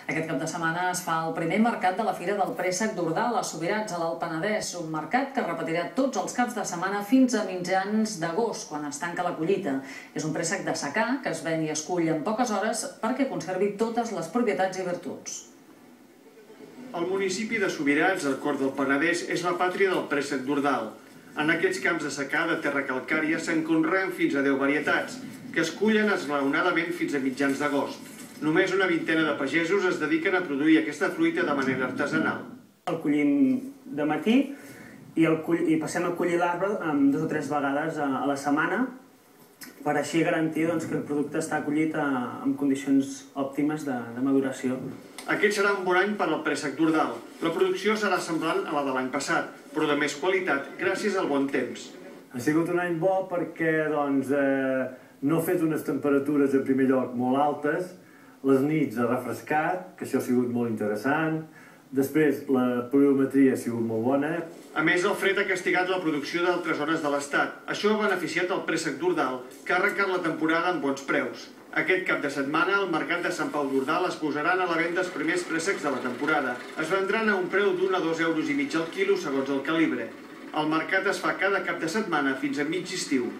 Aquest cap de setmana es fa el primer mercat de la Fira del Préssec d'Ordal a Subirats, a l'Alt Penedès, un mercat que repetirà tots els caps de setmana fins a mitjans d'agost, quan es tanca la collita. És un préssec de secà que es ven i es cull en poques hores perquè conservi totes les propietats i virtuts. El municipi de Subirats, al cor del Penedès, és la pàtria del préssec d'Ordal. En aquests camps de secà de terra calcària se'n conreen fins a 10 varietats, que es cullen esglaonadament fins a mitjans d'agost. Només una vintena de pagesos es dediquen a produir aquesta fruita de manera artesanal. El collim de matí i passem a collir l'arbre 2 o 3 vegades a la setmana per així garantir que el producte està collit en condicions òptimes de maduració. Aquest serà un bon any per al préssec d'Ordal. La producció serà semblant a la de l'any passat, però de més qualitat gràcies al bon temps. Ha sigut un any bo perquè no ha fet unes temperatures en primer lloc molt altes, les nits ha refrescat, que això ha sigut molt interessant, després la pluviometria ha sigut molt bona. A més, el fred ha castigat la producció d'altres zones de l'Estat. Això ha beneficiat el préssec d'Ordal, que ha arrencat la temporada amb bons preus. Aquest cap de setmana, al mercat de Sant Pau d'Ordal es posaran a la venda els primers préssecs de la temporada. Es vendran a un preu d'1 a 2,5 euros al quilo, segons el calibre. El mercat es fa cada cap de setmana fins a mig estiu.